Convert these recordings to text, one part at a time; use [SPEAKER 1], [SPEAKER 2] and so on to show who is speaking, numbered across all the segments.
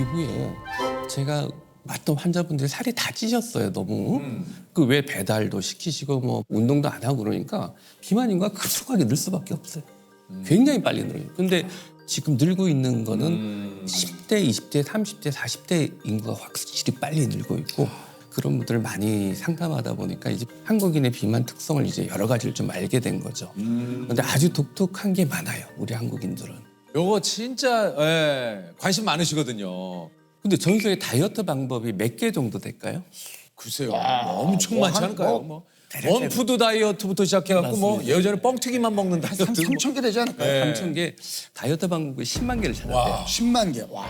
[SPEAKER 1] 이후에 제가 봤던 환자분들이 살이 다 찌셨어요. 너무. 그 왜 배달도 시키시고 뭐 운동도 안 하고 그러니까 비만인과 급속하게 늘 수밖에 없어요. 굉장히 빨리 늘어요. 근데 지금 늘고 있는 거는 10대, 20대, 30대, 40대 인구가 확실히 빨리 늘고 있고 그런 분들을 많이 상담하다 보니까 이제 한국인의 비만 특성을 이제 여러 가지를 좀 알게 된 거죠. 근데 아주 독특한 게 많아요. 우리 한국인들은.
[SPEAKER 2] 요거 진짜 관심 많으시거든요.
[SPEAKER 1] 근데 전 세계 다이어트 방법이 몇 개 정도 될까요?
[SPEAKER 2] 글쎄요. 엄청 많지 않을까요? 뭐 원푸드 다이어트부터 시작해갖고 뭐 예전에 뻥튀기만 먹는 다이어트.
[SPEAKER 3] 3,000개 되지 않을까요?
[SPEAKER 1] 3,000개 다이어트 방법이 10만 개를 찾았대요.
[SPEAKER 3] 10만 개. 와.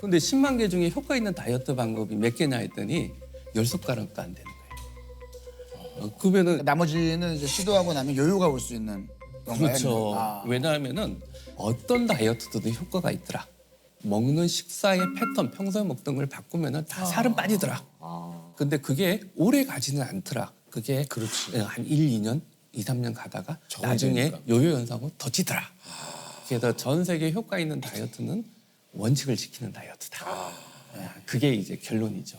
[SPEAKER 1] 근데 10만 개 중에 효과 있는 다이어트 방법이 몇 개냐 했더니 10숟가락도 안 되는 거예요. 그러면은
[SPEAKER 3] 나머지는 이제 시도하고 나면 요요가 올 수 있는 건가요?
[SPEAKER 1] 그렇죠.
[SPEAKER 3] 아.
[SPEAKER 1] 왜냐하면은 어떤 다이어트도 효과가 있더라. 먹는 식사의 패턴, 평소에 먹던 걸 바꾸면은 다 살은 빠지더라. 근데 그게 오래 가지는 않더라. 그게
[SPEAKER 2] 그렇지.
[SPEAKER 1] 한 1, 2년, 2, 3년 가다가
[SPEAKER 2] 적응이
[SPEAKER 1] 나중에
[SPEAKER 2] 되니까.
[SPEAKER 1] 요요 현상으로 더 찌더라. 그래서 전 세계 효과 있는 다이어트는 원칙을 지키는 다이어트다. 그게 이제 결론이죠.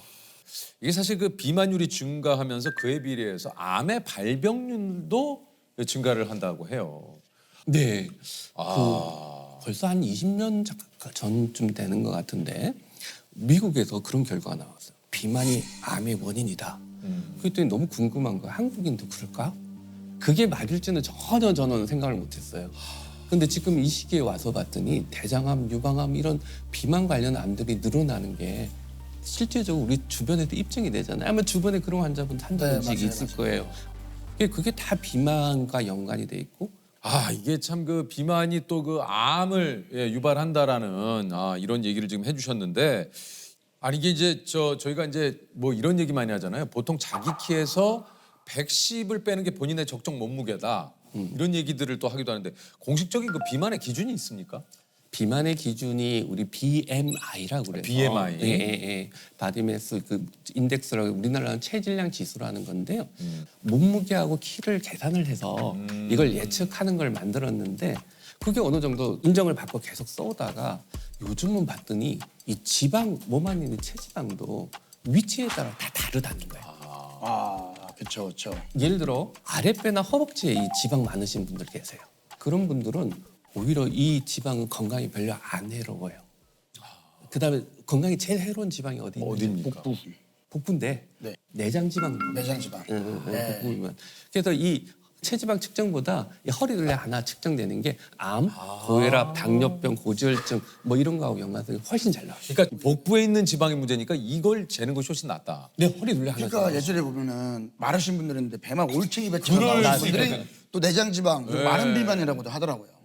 [SPEAKER 2] 이게 사실 그 비만율이 증가하면서 그에 비례해서 암의 발병률도 증가를 한다고 해요.
[SPEAKER 1] 네.
[SPEAKER 2] 아.
[SPEAKER 1] 벌써 한 20년 전쯤 되는 것 같은데 미국에서 그런 결과가 나왔어요. 비만이 암의 원인이다. 그랬더니 너무 궁금한 거야. 한국인도 그럴까? 그게 맞을지는 전혀 저는 생각을 못했어요. 근데 지금 이 시기에 와서 봤더니 대장암, 유방암 이런 비만 관련 암들이 늘어나는 게 실제적으로 우리 주변에도 입증이 되잖아요. 아마 주변에 그런 환자분 한두
[SPEAKER 3] 네,
[SPEAKER 1] 분씩
[SPEAKER 3] 맞아요,
[SPEAKER 1] 있을
[SPEAKER 3] 맞아요.
[SPEAKER 1] 거예요. 그게 다 비만과 연관이 돼 있고
[SPEAKER 2] 아 이게 참 그 비만이 또 그 암을 유발한다라는 이런 얘기를 지금 해주셨는데 아니 이게 이제 저희가 이제 뭐 이런 얘기 많이 하잖아요. 보통 자기 키에서 110을 빼는 게 본인의 적정 몸무게다. 이런 얘기들을 또 하기도 하는데 공식적인 그 비만의 기준이 있습니까?
[SPEAKER 1] 비만의 기준이 우리 BMI라고 그래요.
[SPEAKER 2] BMI.
[SPEAKER 1] 예. 바디매스 그 인덱스라고 우리나라는 체질량 지수라는 건데요. 몸무게하고 키를 계산을 해서 이걸 예측하는 걸 만들었는데 그게 어느 정도 인정을 받고 계속 써오다가 요즘은 봤더니 이 지방 몸 안에 있는 체지방도 위치에 따라 다 다르다는 거예요.
[SPEAKER 3] 아, 그렇죠, 그렇죠.
[SPEAKER 1] 예를 들어 아랫배나 허벅지에 이 지방 많으신 분들 계세요. 그런 분들은 오히려 이 지방은 건강에 별로 안 해로워요. 그다음에 건강에 제일 해로운 지방이
[SPEAKER 2] 어디입니까?
[SPEAKER 1] 복부인데
[SPEAKER 3] 네.
[SPEAKER 1] 내장 지방.
[SPEAKER 3] 내장 지방. 네.
[SPEAKER 1] 복부면. 그래서 이 체지방 측정보다 이 허리둘레 하나 측정되는 게 암, 고혈압, 당뇨병, 고지혈증 뭐 이런 거하고 연관성이 훨씬 잘 나와요.
[SPEAKER 2] 그러니까 복부에 있는 지방의 문제니까 이걸 재는 것이 훨씬 낫다.
[SPEAKER 1] 네, 허리둘레 하나.
[SPEAKER 3] 그러니까 예전에 보면은 마르신 분들이 있는데 배만 올챙이 배처럼
[SPEAKER 2] 그럴
[SPEAKER 3] 나오는
[SPEAKER 2] 수
[SPEAKER 3] 분들이
[SPEAKER 2] 있겠네.
[SPEAKER 3] 또 내장 지방, 그리고 마른 비만이라고도 하더라고요.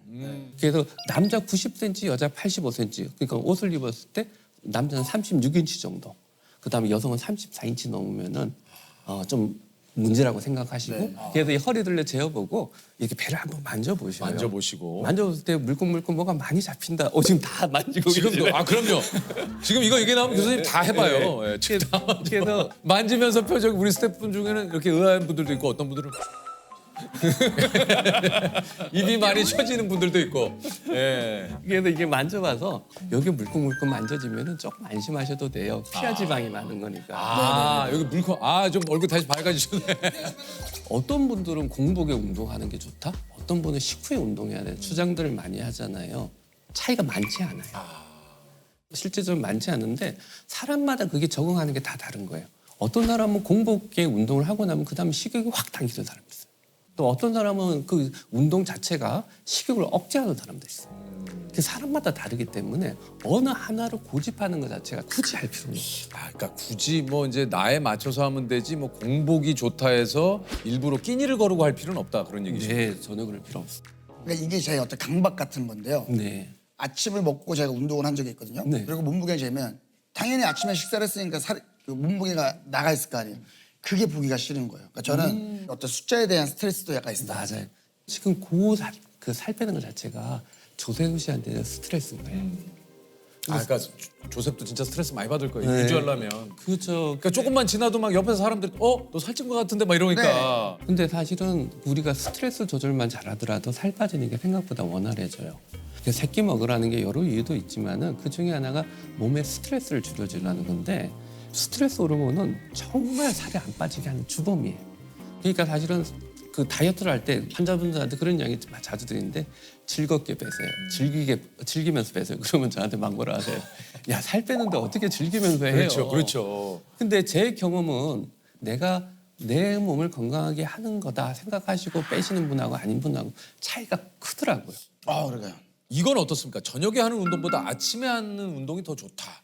[SPEAKER 1] 그래서 남자 90cm, 여자 85cm. 그러니까 옷을 입었을 때 남자는 36인치 정도. 그다음에 여성은 34인치 넘으면은 좀 문제라고 생각하시고
[SPEAKER 3] 네.
[SPEAKER 1] 그래서 이 허리둘레 재어보고 이렇게 배를 한번 만져보셔요.
[SPEAKER 2] 만져보시고.
[SPEAKER 1] 만져봤을 때 물컹물컹 뭐가 많이 잡힌다. 지금 다 만지고
[SPEAKER 2] 지금도
[SPEAKER 1] 계시네.
[SPEAKER 2] 그럼요. 지금 이거 얘기 나오면 교수님 다 해봐요. 예, 지금 다
[SPEAKER 1] 그래서
[SPEAKER 2] 만지면서 표정 우리 스태프분 중에는 이렇게 의아한 분들도 있고 어떤 분들은 입이 많이 처지는 분들도 있고. 예.
[SPEAKER 1] 그래서 이게 만져봐서 여기 물컹물컹 만져지면은 조금 안심하셔도 돼요. 피하 지방이 많은 거니까.
[SPEAKER 2] 여기 물컹 좀 얼굴 다시 밝아지셨네.
[SPEAKER 1] 어떤 분들은 공복에 운동하는 게 좋다. 어떤 분은 식후에 운동해야 돼요. 주장들을 많이 하잖아요. 차이가 많지 않아요. 실제적으로 많지 않은데 사람마다 그게 적응하는 게 다 다른 거예요. 어떤 사람은 공복에 운동을 하고 나면 그 다음에 식욕이 확 당기는 사람이 있어요. 또 어떤 사람은 그 운동 자체가 식욕을 억제하는 사람도 있어요. 그 사람마다 다르기 때문에 어느 하나를 고집하는 것 자체가 굳이 할 필요는 없어요.
[SPEAKER 2] 그러니까 굳이 뭐 이제 나에 맞춰서 하면 되지 뭐 공복이 좋다 해서 일부러 끼니를 거르고 할 필요는 없다 그런 얘기죠.
[SPEAKER 1] 네, 전혀 그럴 필요 없어요.
[SPEAKER 3] 그러니까 이게 제 어떤 강박 같은 건데요.
[SPEAKER 1] 네.
[SPEAKER 3] 아침을 먹고 제가 운동을 한 적이 있거든요.
[SPEAKER 1] 네.
[SPEAKER 3] 그리고 몸무게가 재면 당연히 아침에 식사를 했으니까 그 몸무게가 나가 있을 거 아니에요. 그게 보기가 싫은 거예요. 그러니까 저는 어떤 숫자에 대한 스트레스도 약간 있어요.
[SPEAKER 1] 맞아요. 지금 그 살 빼는 것 자체가 조세호 씨한테는 스트레스인 거예요.
[SPEAKER 2] 그러니까 조셉도 진짜 스트레스 많이 받을 거예요.
[SPEAKER 1] 네.
[SPEAKER 2] 유지하려면.
[SPEAKER 1] 그렇죠.
[SPEAKER 2] 그러니까 조금만 지나도 막 옆에서 사람들이 너 살찐 것 같은데 막 이러니까.
[SPEAKER 1] 근데 사실은 우리가 스트레스 조절만 잘하더라도 살 빠지는 게 생각보다 원활해져요. 그래서 새끼 먹으라는 게 여러 이유도 있지만은 그 중에 하나가 몸의 스트레스를 줄여주려는 건데 스트레스 호르몬은 정말 살이 안 빠지게 하는 주범이에요. 그러니까 사실은 그 다이어트를 할 때 환자분들한테 그런 이야기 자주 드리는데 즐겁게 빼세요. 즐기면서 빼세요. 그러면 저한테 망고를 하세요. 야, 살 빼는데 어떻게 즐기면서 해요?
[SPEAKER 2] 그렇죠, 그렇죠.
[SPEAKER 1] 근데 제 경험은 내가 내 몸을 건강하게 하는 거다 생각하시고 빼시는 분하고 아닌 분하고 차이가 크더라고요.
[SPEAKER 3] 그러게요.
[SPEAKER 2] 이건 어떻습니까? 저녁에 하는 운동보다 아침에 하는 운동이 더 좋다.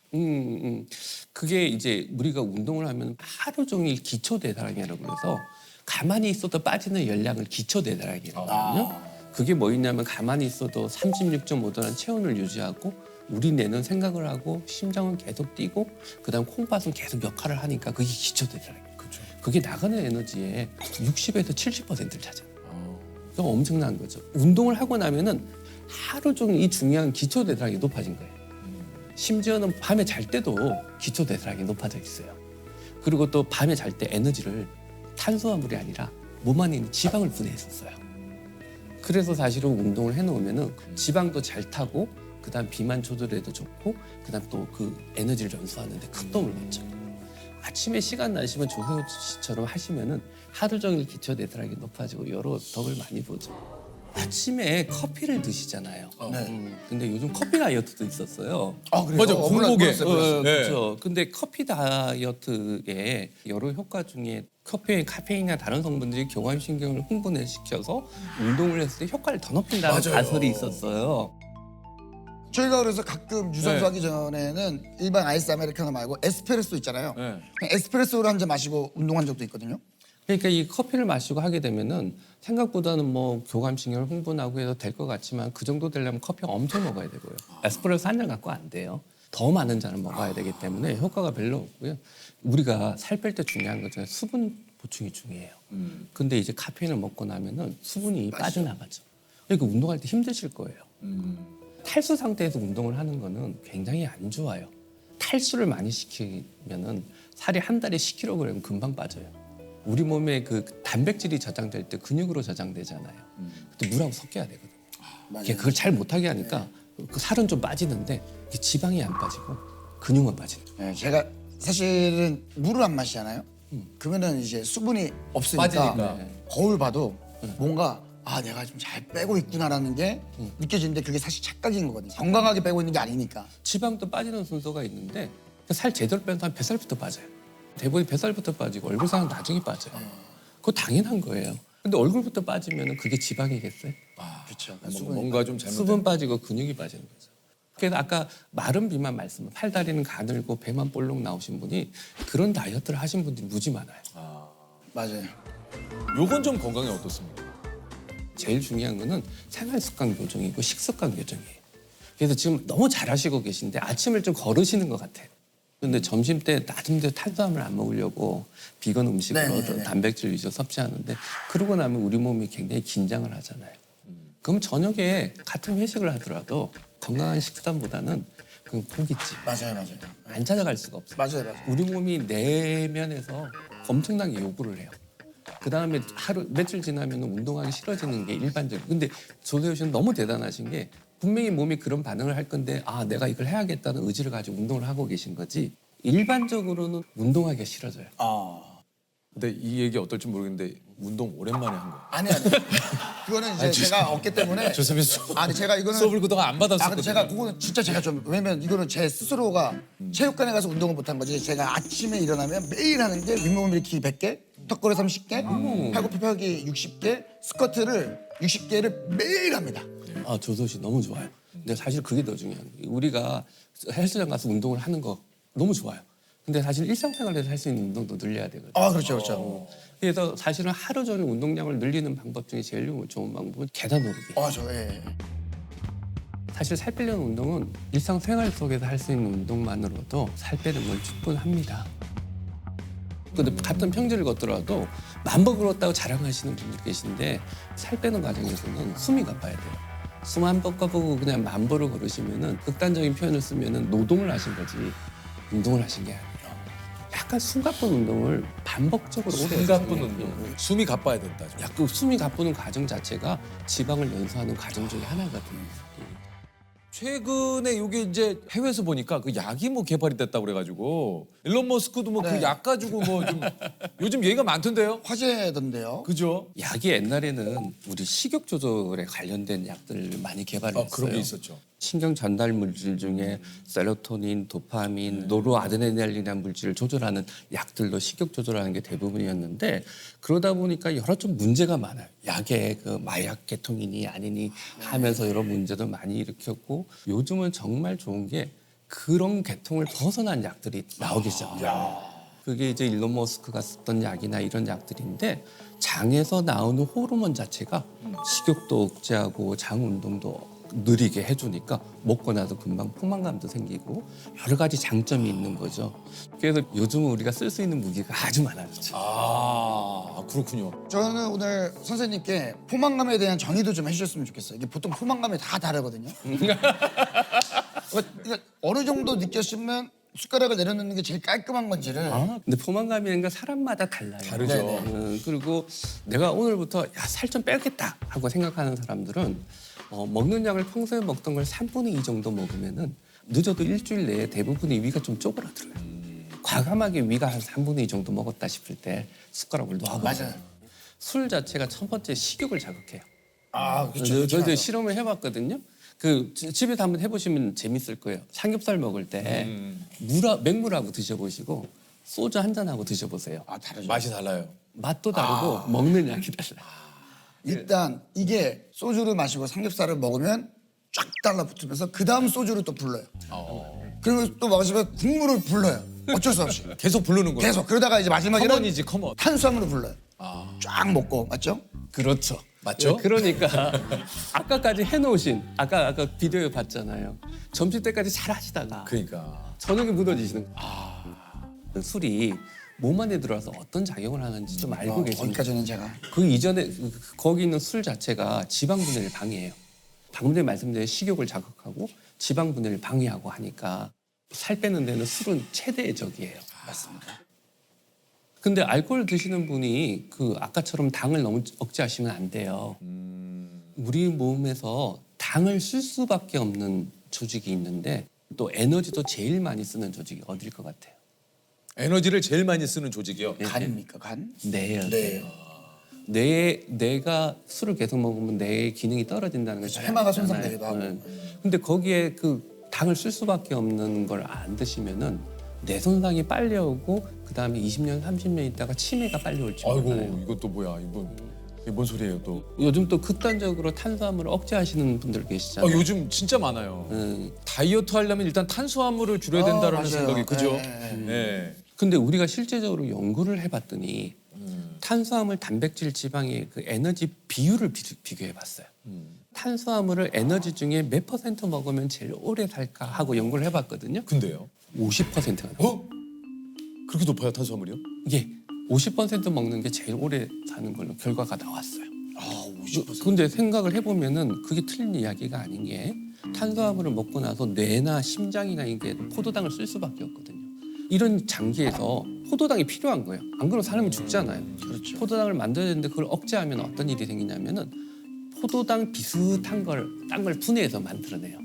[SPEAKER 1] 그게 이제 우리가 운동을 하면 하루 종일 기초 대사량이라고 해서 가만히 있어도 빠지는 열량을 기초 대사량이라고 하거든요. 그게 뭐 있냐면 가만히 있어도 36.5도라는 체온을 유지하고 우리 뇌는 생각을 하고 심장은 계속 뛰고 그다음 콩팥은 계속 역할을 하니까 그게 기초 대사량이에요.
[SPEAKER 2] 그렇죠.
[SPEAKER 1] 그게 나가는 에너지의 60에서 70%를 차지해요. 그건 엄청난 거죠. 운동을 하고 나면은 하루 종일 이 중요한 기초 대사량이 높아진 거예요. 심지어는 밤에 잘 때도 기초 대사량이 높아져 있어요. 그리고 또 밤에 잘 때 에너지를 탄수화물이 아니라 몸 안에 있는 지방을 분해했었어요. 그래서 사실은 운동을 해놓으면은 지방도 잘 타고 그다음 비만 조절에도 좋고 그다음 또 그 에너지를 연소하는데 큰 도움을 받죠. 아침에 시간 나시면 조세호 씨처럼 하시면은 하루 종일 기초 대사량이 높아지고 여러 덕을 많이 보죠. 아침에 커피를 드시잖아요. 근데 요즘 커피 다이어트도 있었어요.
[SPEAKER 3] 그래요?
[SPEAKER 2] 맞아, 공복에.
[SPEAKER 3] 몰랐어요.
[SPEAKER 2] 네.
[SPEAKER 1] 그렇죠. 근데 커피 다이어트에 여러 효과 중에 커피에 카페인이나 다른 성분들이 교감신경을 흥분시켜서 운동을 했을 때 효과를 더 높인다는
[SPEAKER 2] 맞아요.
[SPEAKER 1] 가설이 있었어요.
[SPEAKER 3] 저희가 그래서 가끔 유산소
[SPEAKER 2] 네.
[SPEAKER 3] 하기 전에는 일반 아이스 아메리카노 말고 에스프레소 있잖아요.
[SPEAKER 2] 네.
[SPEAKER 3] 그냥 에스프레소를 한 잔 마시고 운동한 적도 있거든요.
[SPEAKER 1] 그러니까 이 커피를 마시고 하게 되면은 생각보다는 뭐 교감신경을 흥분하고 해서 될 것 같지만 그 정도 되려면 커피 엄청 먹어야 되고요. 에스프레소 한 잔 갖고 안 돼요. 더 많은 잔을 먹어야 되기 때문에 효과가 별로 없고요. 우리가 살 뺄 때 중요한 것 중에 수분 보충이 중요해요. 근데 이제 카페인을 먹고 나면은 수분이 빠져나가죠. 그러니까 운동할 때 힘드실 거예요. 탈수 상태에서 운동을 하는 거는 굉장히 안 좋아요. 탈수를 많이 시키면은 살이 한 달에 10kg 금방 빠져요. 우리 몸에 그 단백질이 저장될 때 근육으로 저장되잖아요. 근데 물하고 섞여야 되거든요.
[SPEAKER 3] 맞아요.
[SPEAKER 1] 그걸 잘 못하게 하니까 그 살은 좀 빠지는데 이게 지방이 안 빠지고 근육만 빠지는 거예요.
[SPEAKER 3] 네, 제가 사실은 물을 안 마시잖아요. 그러면은 이제 수분이 없으니까
[SPEAKER 2] 빠지니까.
[SPEAKER 3] 거울 봐도 뭔가 내가 좀 잘 빼고 있구나라는 게 느껴지는데 그게 사실 착각인 거거든요. 건강하게 빼고 있는 게 아니니까.
[SPEAKER 1] 지방도 빠지는 순서가 있는데 살 제대로 빼는 사람 뱃살부터 빠져요. 대부분 뱃살부터 빠지고 얼굴살은 나중에 빠져요. 그거 당연한 거예요. 근데 얼굴부터 빠지면 그게 지방이겠어요?
[SPEAKER 3] 그렇죠.
[SPEAKER 2] 뭔가 좀 잘못.
[SPEAKER 1] 수분 빠지고 근육이 빠지는 거죠. 그래서 아까 마른 비만 말씀, 팔다리는 가늘고 배만 볼록 나오신 분이 그런 다이어트를 하신 분들이 무지 많아요.
[SPEAKER 3] 맞아요.
[SPEAKER 2] 요건 좀 건강에 어떻습니까?
[SPEAKER 1] 제일 중요한 거는 생활 습관 교정이고 식습관 교정이에요. 그래서 지금 너무 잘하시고 계신데 아침을 좀 거르시는 것 같아요. 근데 점심 때 낮은데 탄수화물 안 먹으려고 비건 음식으로
[SPEAKER 3] 네네네.
[SPEAKER 1] 단백질 위주로 섭취하는데 그러고 나면 우리 몸이 굉장히 긴장을 하잖아요. 그럼 저녁에 같은 회식을 하더라도 건강한 식단보다는 그냥 고깃집
[SPEAKER 3] 맞아요.
[SPEAKER 1] 안 찾아갈 수가 없어요.
[SPEAKER 3] 맞아요.
[SPEAKER 1] 우리 몸이 내면에서 엄청나게 요구를 해요. 그 다음에 하루 며칠 지나면 운동하기 싫어지는 게 일반적이에요. 근데 조세호 씨는 너무 대단하신 게 분명히 몸이 그런 반응을 할 건데 내가 이걸 해야겠다는 의지를 가지고 운동을 하고 계신 거지 일반적으로는 운동하기가 싫어져요.
[SPEAKER 2] 근데 이 얘기 어떨지 모르겠는데 운동 오랜만에 한 거예요.
[SPEAKER 3] 아니. 그거는 이제 제가 없기 때문에.
[SPEAKER 2] 조셉이 수업.
[SPEAKER 3] 아니 제가 이거는
[SPEAKER 2] 수업을 그동안 안
[SPEAKER 3] 근데
[SPEAKER 2] 받았었거든요.
[SPEAKER 3] 제가 그거는 진짜 제가 좀 왜냐면 이거는 제 스스로가 체육관에 가서 운동을 못한 거지. 제가 아침에 일어나면 매일 하는 게 윗몸 일으키기 100개, 턱걸이 30개, 팔굽혀 펴기 60개, 스쿼트를 60개를 매일 합니다.
[SPEAKER 1] 조세호 씨 너무 좋아요. 근데 사실 그게 더 중요한 거예요. 우리가 헬스장 가서 운동을 하는 거 너무 좋아요. 근데 사실 일상생활에서 할 수 있는 운동도 늘려야 되거든요.
[SPEAKER 3] 그렇죠.
[SPEAKER 1] 그래서 사실은 하루 종일 운동량을 늘리는 방법 중에 제일 좋은 방법은 계단 오르기.
[SPEAKER 3] 예.
[SPEAKER 1] 사실 살 빼려는 운동은 일상생활 속에서 할 수 있는 운동만으로도 살 빼는 건 충분합니다. 근데 같은 평지를 걷더라도 1000번 걸었다고 자랑하시는 분들 계신데 살 빼는 과정에서는 숨이 가빠야 돼요. 숨 한 번 꺼보고 그냥 10,000번을 걸으시면은 극단적인 표현을 쓰면은 노동을 하신 거지 운동을 하신 게 아니에요. 약간 숨 가쁜 운동을 반복적으로 오래
[SPEAKER 2] 숨 가쁜
[SPEAKER 1] 해주세요.
[SPEAKER 2] 운동. 숨이 가빠야 된다. 좀.
[SPEAKER 1] 약간 숨이 가쁘는 과정 자체가 지방을 연소하는 과정 중에 하나거든요.
[SPEAKER 2] 최근에 이게 이제 해외에서 보니까 그 약이 뭐 개발이 됐다고 그래가지고 일론 머스크도 뭐 그
[SPEAKER 3] 네.
[SPEAKER 2] 약 가지고 뭐 좀 요즘 얘기가 많던데요.
[SPEAKER 3] 화제던데요.
[SPEAKER 2] 그죠?
[SPEAKER 1] 약이 옛날에는 우리 식욕 조절에 관련된 약들을 많이 개발했어요.
[SPEAKER 2] 그런 게 있었죠.
[SPEAKER 1] 신경 전달 물질 중에 세로토닌, 도파민, 노르아드레날린이라는 물질을 조절하는 약들로 식욕 조절하는 게 대부분이었는데 그러다 보니까 여러 좀 문제가 많아요. 약의 그 마약 계통이니 아니니 하면서 여러 문제도 많이 일으켰고 요즘은 정말 좋은 게 그런 계통을 벗어난 약들이 나오기 시작해요. 그게 이제 일론 머스크가 썼던 약이나 이런 약들인데 장에서 나오는 호르몬 자체가 식욕도 억제하고 장 운동도 느리게 해주니까 먹고 나서 금방 포만감도 생기고 여러 가지 장점이 있는 거죠. 그래서 요즘은 우리가 쓸 수 있는 무기가 아주 많아졌죠.
[SPEAKER 2] 아 그렇군요.
[SPEAKER 3] 저는 오늘 선생님께 포만감에 대한 정의도 좀 해주셨으면 좋겠어요. 이게 보통 포만감이 다 다르거든요. 그러니까 어느 정도 느꼈으면 숟가락을 내려놓는 게 제일 깔끔한 건지를.
[SPEAKER 1] 근데 포만감이라는 건 사람마다 달라요.
[SPEAKER 2] 다르죠.
[SPEAKER 3] 네네.
[SPEAKER 1] 그리고 내가 오늘부터 살 좀 빼겠다 하고 생각하는 사람들은 먹는 약을 평소에 먹던 걸 3분의 2 정도 먹으면은 늦어도 일주일 내에 대부분의 위가 좀 쪼그라들어요. 과감하게 위가 한 3분의 2 정도 먹었다 싶을 때 숟가락을 놔봐요.
[SPEAKER 3] 맞아요.
[SPEAKER 1] 술 자체가 첫 번째 식욕을 자극해요.
[SPEAKER 3] 아, 그렇죠.
[SPEAKER 1] 저도 실험을 해봤거든요. 그 집에서 한번 해보시면 재밌을 거예요. 삼겹살 먹을 때 맹물하고 드셔보시고 소주 한 잔하고 드셔보세요.
[SPEAKER 3] 아, 다르죠.
[SPEAKER 2] 맛이 달라요.
[SPEAKER 1] 맛도 다르고 먹는 양이 달라요.
[SPEAKER 3] 일단 이게 소주를 마시고 삼겹살을 먹으면 쫙 달라붙으면서 그 다음 소주를 또 불러요. 그리고 또 마시면 국물을 불러요. 어쩔 수 없이.
[SPEAKER 2] 계속 부르는 거예요.
[SPEAKER 3] 계속. 그러다가 이제 마지막에는
[SPEAKER 2] 커먼이지 커먼.
[SPEAKER 3] 탄수화물을 불러요. 쫙 먹고. 맞죠?
[SPEAKER 1] 그렇죠.
[SPEAKER 2] 맞죠?
[SPEAKER 1] 그러니까 아까까지 해놓으신 아까 비디오 봤잖아요. 점심 때까지 잘 하시다가
[SPEAKER 2] 그러니까.
[SPEAKER 1] 저녁에 무너지시는 그 술이 몸 안에 들어와서 어떤 작용을 하는지 좀 알고 계십니까?
[SPEAKER 3] 거기까지는 제가.
[SPEAKER 1] 그 이전에 거기 있는 술 자체가 지방 분해를 방해해요. 방금 전에 말씀드린 식욕을 자극하고 지방 분해를 방해하고 하니까 살 빼는 데는 술은 최대의 적이에요.
[SPEAKER 3] 맞습니다.
[SPEAKER 1] 근데 알코올 드시는 분이 그 아까처럼 당을 너무 억제하시면 안 돼요. 우리 몸에서 당을 쓸 수밖에 없는 조직이 있는데 또 에너지도 제일 많이 쓰는 조직이 어딜 것 같아요?
[SPEAKER 2] 에너지를 제일 많이 쓰는 조직이요.
[SPEAKER 3] 간입니까? 간?
[SPEAKER 1] 뇌예요.
[SPEAKER 3] 네.
[SPEAKER 1] 뇌가 술을 계속 먹으면 뇌의 기능이 떨어진다는 걸 잘
[SPEAKER 3] 해마가
[SPEAKER 1] 아시잖아요.
[SPEAKER 3] 손상되기도 하고.
[SPEAKER 1] 네. 근데 거기에 그 당을 쓸 수밖에 없는 걸 안 드시면은 뇌 손상이 빨리 오고 그 다음에 20년, 30년 있다가 치매가 빨리 올지 몰라요.
[SPEAKER 2] 아이고 이것도 뭐야 이게 뭔 소리예요 또?
[SPEAKER 1] 요즘 또 극단적으로 탄수화물을 억제하시는 분들 계시잖아요.
[SPEAKER 2] 요즘 진짜 많아요.
[SPEAKER 1] 음.
[SPEAKER 2] 다이어트 하려면 일단 탄수화물을 줄여야 된다는
[SPEAKER 3] 맞아요.
[SPEAKER 2] 생각이 그죠?
[SPEAKER 3] 네.
[SPEAKER 2] 네.
[SPEAKER 1] 근데 우리가 실제적으로 연구를 해봤더니 탄수화물, 단백질, 지방의 그 에너지 비율을 비교해봤어요. 탄수화물을 에너지 중에 몇 퍼센트 먹으면 제일 오래 살까 하고 연구를 해봤거든요.
[SPEAKER 2] 근데요?
[SPEAKER 1] 50%가 나와요.
[SPEAKER 2] 그렇게 높아요 탄수화물이요?
[SPEAKER 1] 이게 50% 먹는 게 제일 오래 사는 걸로 결과가 나왔어요.
[SPEAKER 3] 아, 50%.
[SPEAKER 1] 근데 생각을 해보면은 그게 틀린 이야기가 아닌 게 탄수화물을 먹고 나서 뇌나 심장이나 이게 포도당을 쓸 수밖에 없거든요. 이런 장기에서 포도당이 필요한 거예요. 안 그러면 사람이 죽잖아요.
[SPEAKER 3] 그렇죠.
[SPEAKER 1] 포도당을 만들어야 되는데 그걸 억제하면 어떤 일이 생기냐면은 포도당 비슷한 딴 걸 분해해서 만들어내요.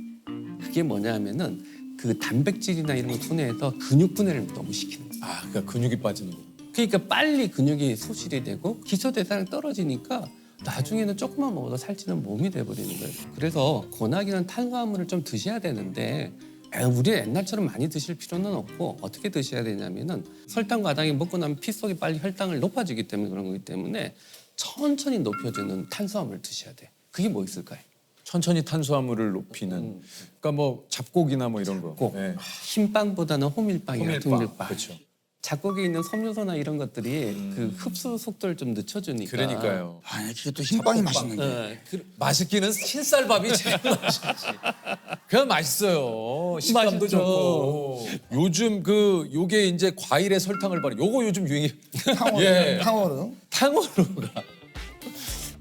[SPEAKER 1] 그게 뭐냐면은 그 단백질이나 이런 걸 분해해서 근육 분해를 너무 시키는 거예요.
[SPEAKER 2] 아 그러니까 근육이 빠지는 거.
[SPEAKER 1] 그러니까 빨리 근육이 소실이 되고 기초대사량이 떨어지니까 나중에는 조금만 먹어도 살찌는 몸이 돼버리는 거예요. 그래서 권하기는 탄수화물을 좀 드셔야 되는데 우리 옛날처럼 많이 드실 필요는 없고 어떻게 드셔야 되냐면은 설탕 과당이 먹고 나면 피 속이 빨리 혈당을 높아지기 때문에 그런 거기 때문에 천천히 높여주는 탄수화물을 드셔야 돼요. 그게 뭐 있을까요?
[SPEAKER 2] 천천히 탄수화물을 높이는. 그러니까 뭐 잡곡이나 뭐 이런 거.
[SPEAKER 1] 꼭
[SPEAKER 2] 네.
[SPEAKER 1] 흰빵보다는 호밀빵이나 둥밀빵.
[SPEAKER 2] 그렇죠.
[SPEAKER 1] 잡곡에 있는 섬유소나 이런 것들이 그 흡수 속도를 좀 늦춰주니까.
[SPEAKER 2] 그러니까요.
[SPEAKER 3] 아, 그게 또 흰빵이 맛있는데.
[SPEAKER 2] 맛있기는 흰쌀밥이 제일 맛있지. 그냥 맛있어요. 식감도
[SPEAKER 1] 맛있죠.
[SPEAKER 2] 좋고. 요즘 요게 이제 과일에 설탕을 발라. 요거 요즘 유행이.
[SPEAKER 3] 탕후루.
[SPEAKER 2] 예.
[SPEAKER 3] 탕후루.
[SPEAKER 2] 탕후루가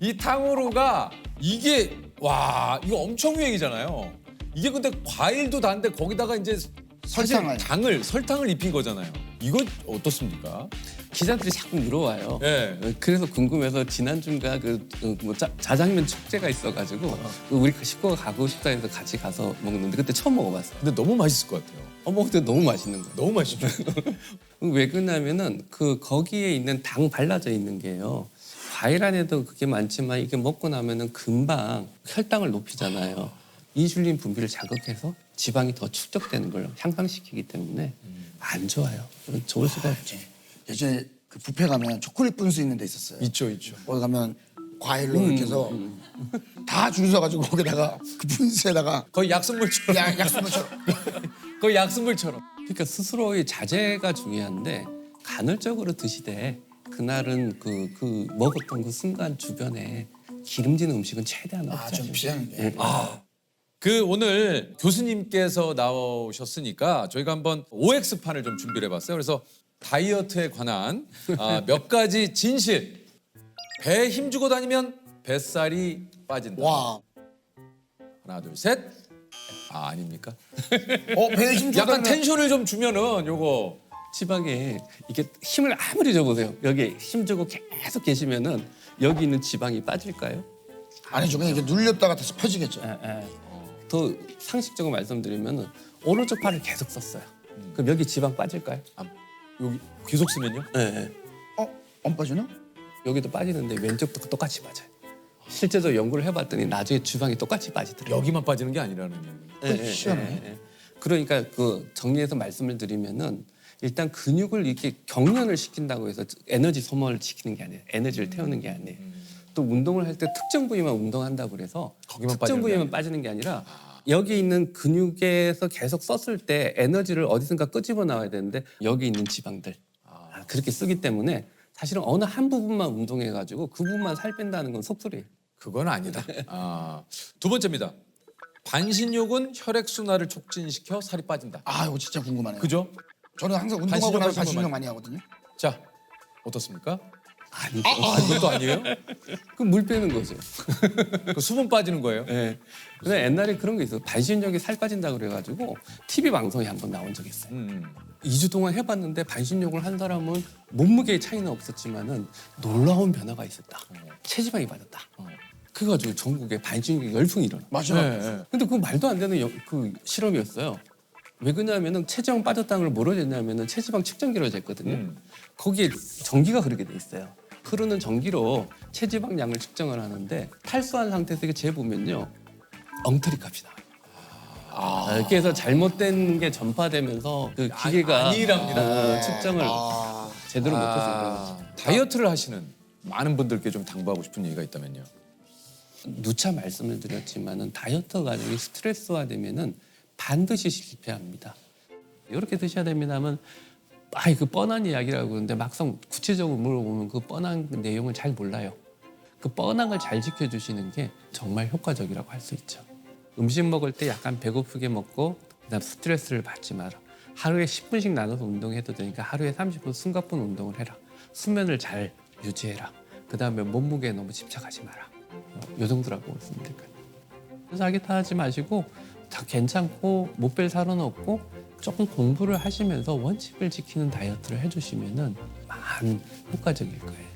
[SPEAKER 2] 이 탕후루가 이게 와 이거 엄청 유행이잖아요. 이게 근데 과일도 단데 거기다가 이제 사실
[SPEAKER 3] 설탕을.
[SPEAKER 2] 설탕을 입힌 거잖아요. 이거 어떻습니까?
[SPEAKER 1] 기자들이 자꾸 물어와요.
[SPEAKER 2] 네.
[SPEAKER 1] 그래서 궁금해서 지난주인가 뭐 자장면 축제가 있어가지고 우리 식구가 가고 싶다 해서 같이 가서 먹는데 그때 처음 먹어봤어요.
[SPEAKER 2] 근데 너무 맛있을 것 같아요.
[SPEAKER 1] 근데 너무 맛있는 거예요.
[SPEAKER 2] 너무 맛있죠.
[SPEAKER 1] 왜 그러냐면은 거기에 있는 당 발라져 있는 게요. 과일 안에도 그게 많지만 이게 먹고 나면은 금방 혈당을 높이잖아요. 인슐린 분비를 자극해서 지방이 더 축적되는 걸 향상시키기 때문에 안 좋아요. 좋을 수가 없죠.
[SPEAKER 3] 예전에 그 뷔페 가면 초콜릿 분수 있는 데 있었어요.
[SPEAKER 2] 있죠.
[SPEAKER 3] 거기 가면 과일로 이렇게 해서 다 줄 서가지고 거기다가 그 분수에다가
[SPEAKER 2] 거의 약순물처럼.
[SPEAKER 3] 약수물처럼
[SPEAKER 2] 거의 약순물처럼.
[SPEAKER 1] 그러니까 스스로의 자제가 중요한데 간헐적으로 드시되 그날은 그 먹었던 그 순간 주변에 기름진 음식은 최대한 없죠.
[SPEAKER 3] 좀 피하는데.
[SPEAKER 1] 예.
[SPEAKER 2] 그 오늘 교수님께서 나오셨으니까 저희가 한번 OX판을 좀 준비를 해봤어요. 그래서 다이어트에 관한 몇 가지 진실. 배에 힘주고 다니면 뱃살이 빠진다.
[SPEAKER 3] 와.
[SPEAKER 2] 하나, 둘, 셋. 아닙니까?
[SPEAKER 3] 배에 힘
[SPEAKER 2] 약간 텐션을 좀 주면은 요거.
[SPEAKER 1] 지방에 이게 힘을 아무리 줘보세요. 여기 힘 주고 계속 계시면은 여기 있는 지방이 빠질까요?
[SPEAKER 3] 아니죠. 그냥 이렇게 눌렸다가 다시 펴지겠죠.
[SPEAKER 1] 더 상식적으로 말씀드리면은 오른쪽 팔을 계속 썼어요. 그럼 여기 지방 빠질까요?
[SPEAKER 2] 여기 계속 쓰면요?
[SPEAKER 1] 네.
[SPEAKER 3] 안 빠지나?
[SPEAKER 1] 여기도 빠지는데 왼쪽도 똑같이 빠져요. 실제로 연구를 해봤더니 나중에 지방이 똑같이 빠지더라고요.
[SPEAKER 2] 여기만 빠지는 게 아니라는 얘기.
[SPEAKER 3] 희한하네.
[SPEAKER 1] 그러니까 그 정리해서 말씀을 드리면은 일단 근육을 이렇게 경련을 시킨다고 해서 에너지 소모를 시키는 게 아니에요. 에너지를 태우는 게 아니에요. 또 운동을 할 때 특정 부위만 운동한다고 그래서
[SPEAKER 2] 거기만
[SPEAKER 1] 특정
[SPEAKER 2] 빠지는 게
[SPEAKER 1] 부위만 빠지는 게 아니라 여기 있는 근육에서 계속 썼을 때 에너지를 어디선가 끄집어 나와야 되는데 여기 있는 지방들 그렇게 쓰기 때문에 사실은 어느 한 부분만 운동해가지고 그 부분만 살 뺀다는 건 속설이에요.
[SPEAKER 2] 그건 아니다. 두 번째입니다. 반신욕은 혈액 순환을 촉진시켜 살이 빠진다.
[SPEAKER 3] 이거 진짜 궁금하네요.
[SPEAKER 2] 그죠?
[SPEAKER 3] 저는 항상 운동하고
[SPEAKER 2] 반신욕
[SPEAKER 3] 나서
[SPEAKER 2] 하시는 거
[SPEAKER 3] 반신욕 많이 하거든요.
[SPEAKER 2] 자, 어떻습니까?
[SPEAKER 1] 아니죠.
[SPEAKER 2] 그것도 아니에요?
[SPEAKER 1] 그 물 빼는 거죠.
[SPEAKER 2] 그 수분 빠지는 거예요?
[SPEAKER 1] 네. 근데 옛날에 그런 게 있어요. 반신욕이 살 빠진다 그래가지고 TV 방송에 한 번 나온 적이 있어요. 2주 동안 해봤는데 반신욕을 한 사람은 몸무게의 차이는 없었지만은 놀라운 변화가 있었다. 체지방이 빠졌다. 그래가지고 전국에 반신욕이 열풍이 일어나.
[SPEAKER 3] 맞아.
[SPEAKER 2] 네.
[SPEAKER 1] 근데 그거 말도 안 되는 그 실험이었어요. 왜 그러냐면은 체지방 빠졌다는 걸 뭐로 쟀냐면은 체지방 측정기로 쟀거든요. 거기에 전기가 흐르게 돼 있어요. 흐르는 전기로 체지방량을 측정을 하는데 탈수한 상태에서 이게 재보면요 엉터리 값이 나와요. 그래서 잘못된 게 전파되면서 그 기계가
[SPEAKER 2] 아니랍니다.
[SPEAKER 1] 측정을 제대로 못해서
[SPEAKER 2] 다이어트를 하시는 많은 분들께 좀 당부하고 싶은 얘기가 있다면요.
[SPEAKER 1] 누차 말씀을 드렸지만은 다이어트 과정이 스트레스화되면은 반드시 실패합니다. 이렇게 드셔야 됩니다면 그 뻔한 이야기라고 그러는데 막상 구체적으로 물어보면 그 뻔한 내용을 잘 몰라요. 그 뻔한 걸 잘 지켜주시는 게 정말 효과적이라고 할 수 있죠. 음식 먹을 때 약간 배고프게 먹고 그다음 스트레스를 받지 마라. 하루에 10분씩 나눠서 운동해도 되니까 하루에 30분 숨가쁜 운동을 해라. 수면을 잘 유지해라. 그다음에 몸무게에 너무 집착하지 마라. 이 정도라고 말씀드릴 거예요. 자기 탓하지 마시고 다 괜찮고 못 뺄 살은 없고 조금 공부를 하시면서 원칙을 지키는 다이어트를 해주시면은 많은 효과적일 거예요.